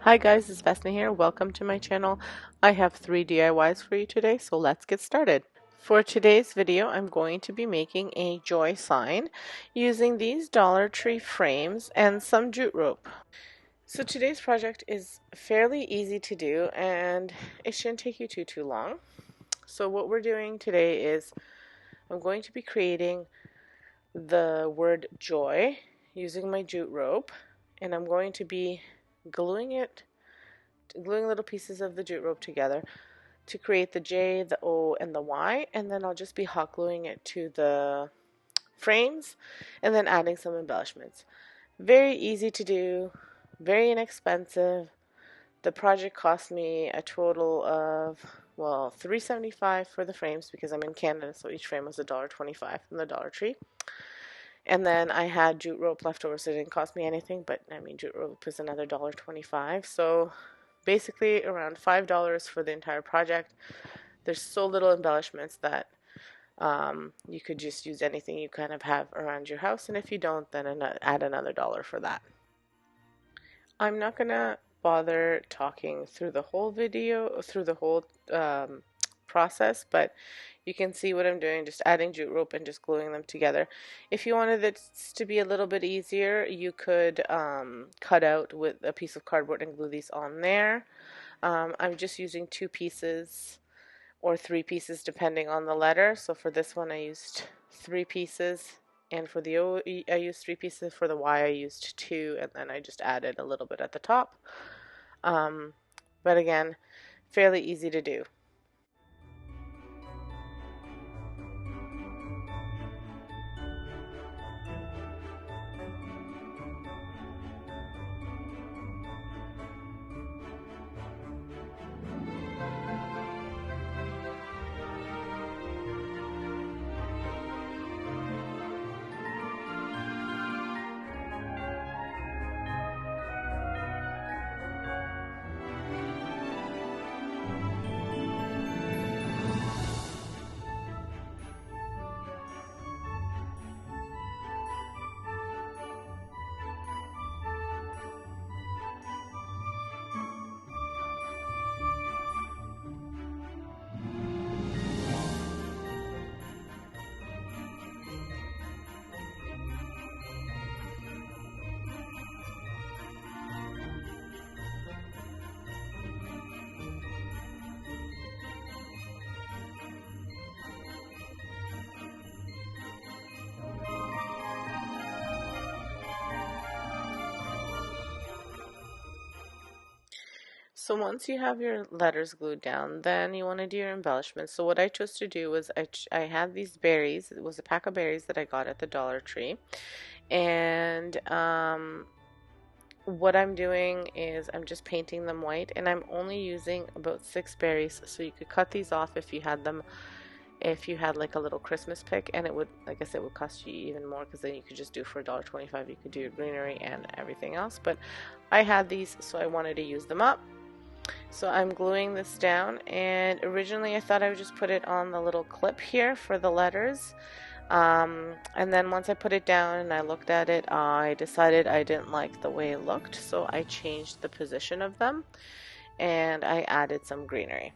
Hi guys, it's Vesna here. Welcome to my channel. I have 3 DIYs for you today, so let's get started. For today's video, I'm going to be making a joy sign using these Dollar Tree frames and some jute rope. So today's project is fairly easy to do and it shouldn't take you too long. So what we're doing today is I'm going to be creating the word joy using my jute rope, and I'm going to be gluing little pieces of the jute rope together to create the J, the O, and the Y, and then I'll just be hot gluing it to the frames and then adding some embellishments. Very easy to do, very inexpensive. The project cost me a total of, well, $3.75 for the frames because I'm in Canada, so each frame was $1.25 from the Dollar Tree. And then I had jute rope left over, so it didn't cost me anything, but I mean, jute rope is another $1.25. So basically around $5 for the entire project. There's so little embellishments that you could just use anything you kind of have around your house, and if you don't, then add another dollar for that. I'm not gonna bother talking through the whole video, through the whole process, but you can see what I'm doing, just adding jute rope and just gluing them together. If you wanted this to be a little bit easier, you could cut out with a piece of cardboard and glue these on there. I'm just using 2 pieces or 3 pieces depending on the letter. So for this one I used 3 pieces, and for the O I used 3 pieces, for the Y I used 2, and then I just added a little bit at the top. But again, fairly easy to do. So once you have your letters glued down, then you want to do your embellishments. So what I chose to do was I had these berries. It was a pack of berries that I got at the Dollar Tree. And what I'm doing is I'm just painting them white, and I'm only using about 6 berries. So you could cut these off if you had them, if you had like a little Christmas pick, and it would, like I said, would cost you even more, because then you could just do for $1.25. You could do your greenery and everything else. But I had these, so I wanted to use them up. So I'm gluing this down, and originally I thought I would just put it on the little clip here for the letters. And then once I put it down and I looked at it, I decided I didn't like the way it looked, so I changed the position of them and I added some greenery.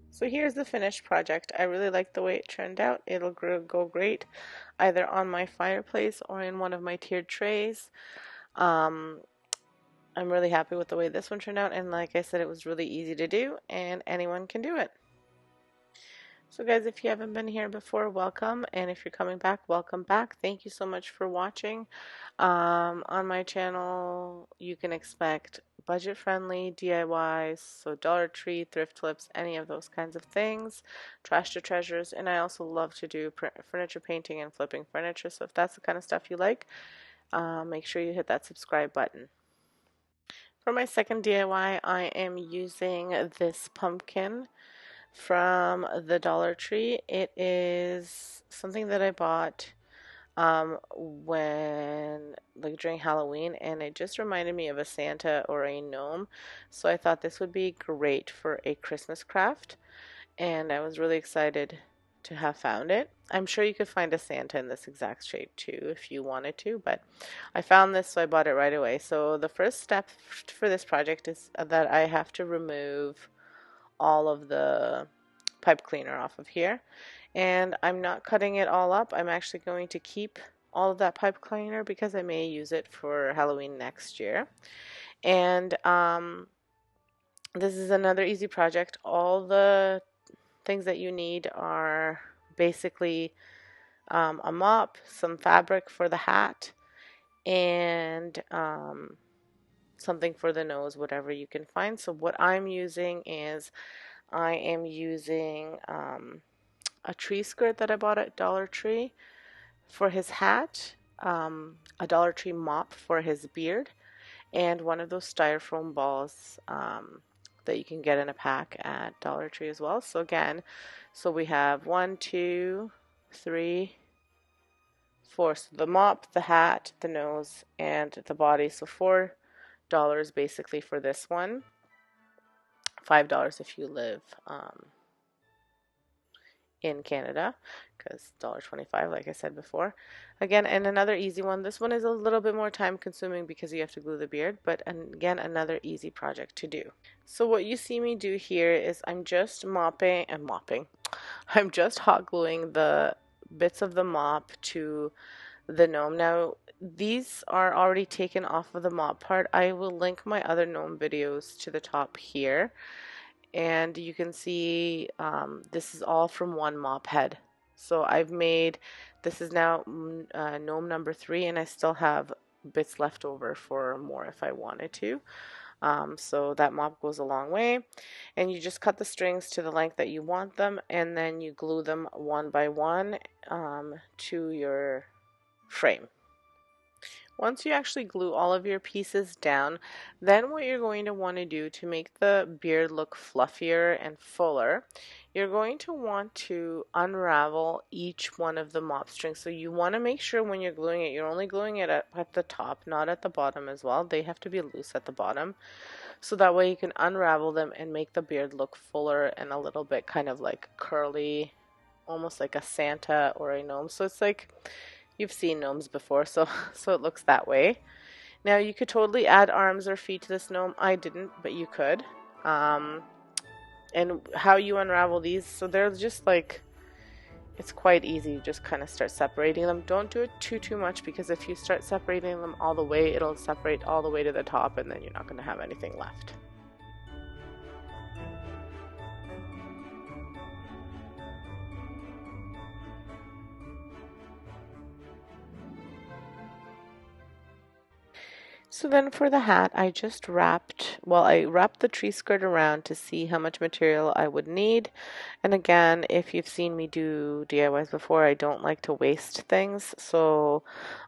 So here's the finished project. I really like the way it turned out. It'll go great either on my fireplace or in one of my tiered trays. Um, I'm really happy with the way this one turned out, and like I said, it was really easy to do and anyone can do it. So guys, if you haven't been here before, welcome, and if you're coming back, welcome back. Thank you so much for watching. On my channel, you can expect budget-friendly DIYs, so Dollar Tree, thrift flips, any of those kinds of things, trash to treasures, and I also love to do furniture painting and flipping furniture, so if that's the kind of stuff you like, make sure you hit that subscribe button. For my second DIY, I am using this pumpkin from the Dollar Tree. It is something that I bought like during Halloween, and it just reminded me of a Santa or a gnome. So I thought this would be great for a Christmas craft, and I was really excited to have found it. I'm sure you could find a Santa in this exact shape too if you wanted to, but I found this, so I bought it right away. So the first step for this project is that I have to remove all of the pipe cleaner off of here, and I'm not cutting it all up. I'm actually going to keep all of that pipe cleaner because I may use it for Halloween next year. And this is another easy project. All the things that you need are basically a mop, some fabric for the hat, and something for the nose, whatever you can find. So what I'm using is I am using a tree skirt that I bought at Dollar Tree for his hat, a Dollar Tree mop for his beard, and one of those styrofoam balls that you can get in a pack at Dollar Tree as well. So again, so we have 1, 2, 3, 4. So the mop, the hat, the nose, and the body. So $4 basically for this one. $5 if you live in Canada, because $1.25, like I said before. Again, and another easy one. This one is a little bit more time consuming because you have to glue the beard, but again, another easy project to do. So what you see me do here is I'm just I'm just hot gluing the bits of the mop to the gnome. Now, these are already taken off of the mop part. I will link my other gnome videos to the top here. And you can see this is all from one mop head. So this is now gnome number 3, and I still have bits left over for more if I wanted to. So that mop goes a long way, and you just cut the strings to the length that you want them, and then you glue them one by one to your frame. Once you actually glue all of your pieces down, then what you're going to want to do to make the beard look fluffier and fuller, you're going to want to unravel each one of the mop strings. So you want to make sure when you're gluing it, you're only gluing it at the top, not at the bottom as well. They have to be loose at the bottom. So that way you can unravel them and make the beard look fuller and a little bit kind of like curly, almost like a Santa or a gnome. So it's like, you've seen gnomes before, so it looks that way. Now you could totally add arms or feet to this gnome. I didn't, but you could. And how you unravel these, so they're just like, it's quite easy. You just kind of start separating them. Don't do it too much, because if you start separating them all the way, it'll separate all the way to the top, and then you're not going to have anything left. So then for the hat, I wrapped the tree skirt around to see how much material I would need. And again, if you've seen me do DIYs before, I don't like to waste things, so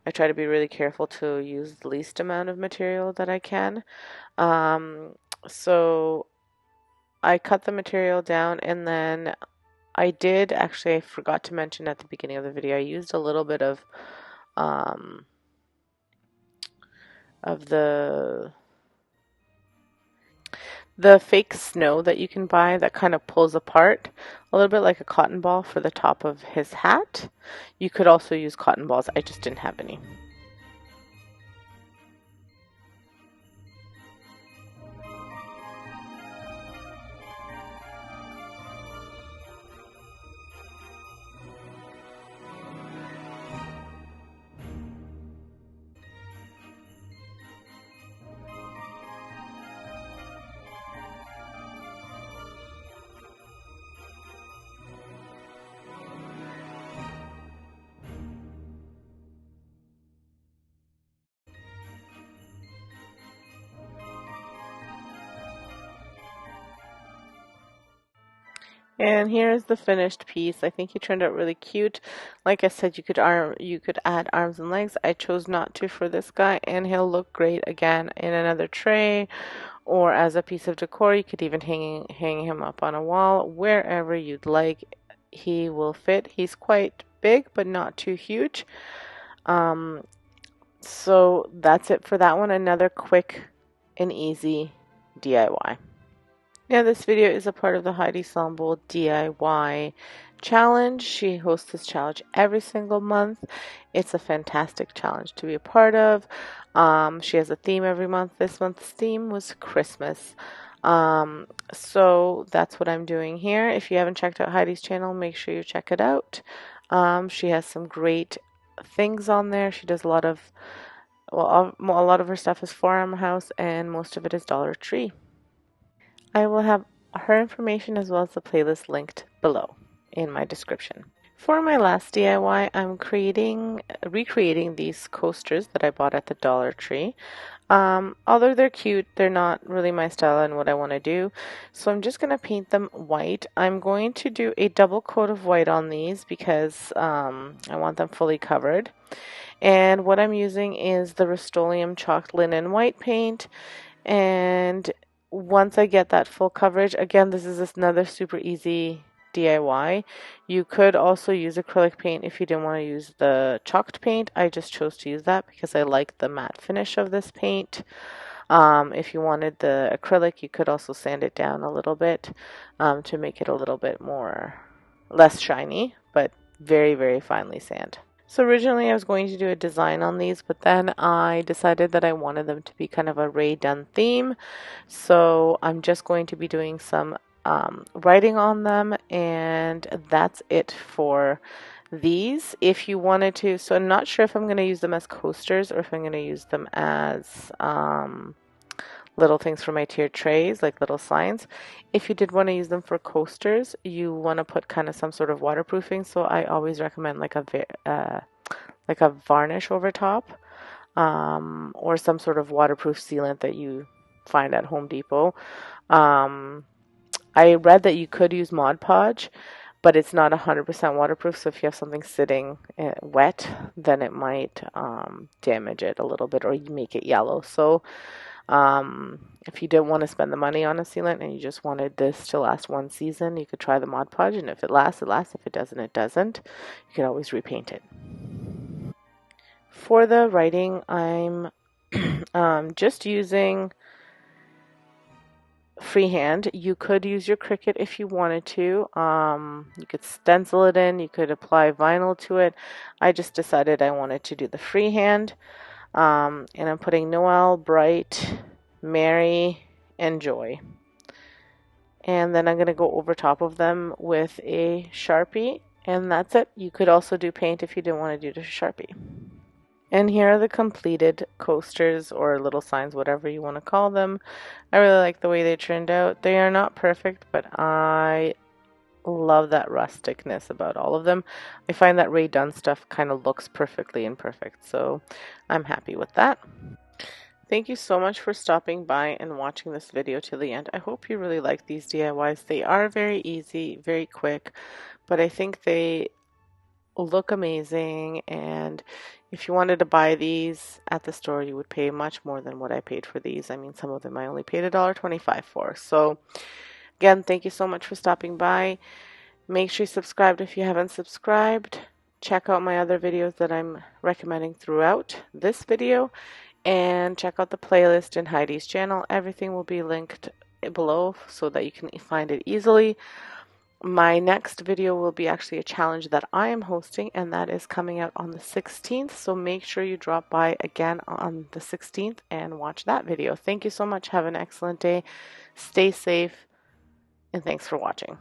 I try to be really careful to use the least amount of material that I can. So I cut the material down, and then I forgot to mention at the beginning of the video, I used a little bit of the fake snow that you can buy that kind of pulls apart, a little bit like a cotton ball for the top of his hat. You could also use cotton balls. I just didn't have any. And here's the finished piece. I think he turned out really cute. Like I said, you could add arms and legs. I chose not to for this guy, and he'll look great again in another tray or as a piece of decor. You could even hang him up on a wall, wherever you'd like. He will fit. He's quite big, but not too huge. So that's it for that one. Another quick and easy DIY. Now, this video is a part of the Heidi Sonboul DIY challenge. She hosts this challenge every single month. It's a fantastic challenge to be a part of. She has a theme every month. This month's theme was Christmas. So that's what I'm doing here. If you haven't checked out Heidi's channel, make sure you check it out. She has some great things on there. She does a lot of, well, a lot of her stuff is Farmhouse, and most of it is Dollar Tree. I will have her information as well as the playlist linked below in my description. For my last DIY, I'm recreating these coasters that I bought at the Dollar Tree. Although they're cute, they're not really my style and what I want to do. So I'm just going to paint them white. I'm going to do a double coat of white on these because I want them fully covered. And what I'm using is the Rust-Oleum Chalked Linen White Paint. And once I get that full coverage, again, this is another super easy DIY. You could also use acrylic paint if you didn't want to use the chalked paint. I just chose to use that because I like the matte finish of this paint. If you wanted the acrylic, you could also sand it down a little bit to make it a little bit less shiny, but very, very finely sand. So originally I was going to do a design on these, but then I decided that I wanted them to be kind of a Ray Dunn theme. So I'm just going to be doing some writing on them, and that's it for these. If you wanted to, so I'm not sure if I'm going to use them as coasters or if I'm going to use them as little things for my tiered trays, like little signs. If you did want to use them for coasters, you want to put kind of some sort of waterproofing. So I always recommend like a varnish over top, or some sort of waterproof sealant that you find at Home Depot. I read that you could use Mod Podge, but it's not 100% waterproof. So if you have something sitting wet, then it might damage it a little bit or make it yellow. So if you didn't want to spend the money on a sealant and you just wanted this to last one season, you could try the Mod Podge, and if it lasts, it lasts. If it doesn't, it doesn't. You can always repaint it. For the writing, I'm just using freehand. You could use your Cricut if you wanted to. You could stencil it in. You could apply vinyl to it. I just decided I wanted to do the freehand. And I'm putting Noel, Bright, Mary, and Joy. And then I'm going to go over top of them with a Sharpie, and that's it. You could also do paint if you didn't want to do the Sharpie. And here are the completed coasters or little signs, whatever you want to call them. I really like the way they turned out. They are not perfect, but I love that rusticness about all of them. I find that Ray Dunn stuff kind of looks perfectly imperfect, so I'm happy with that. Thank you so much for stopping by and watching this video to the end. I hope you really like these DIYs. They are very easy, very quick, but I think they look amazing, and if you wanted to buy these at the store, you would pay much more than what I paid for these. I mean, some of them I only paid $1.25 for. So again, thank you so much for stopping by. Make sure you subscribe if you haven't subscribed. Check out my other videos that I'm recommending throughout this video, and check out the playlist in Heidi's channel. Everything will be linked below so that you can find it easily. My next video will be actually a challenge that I am hosting, and that is coming out on the 16th. So make sure you drop by again on the 16th and watch that video. Thank you so much. Have an excellent day. Stay safe, and thanks for watching.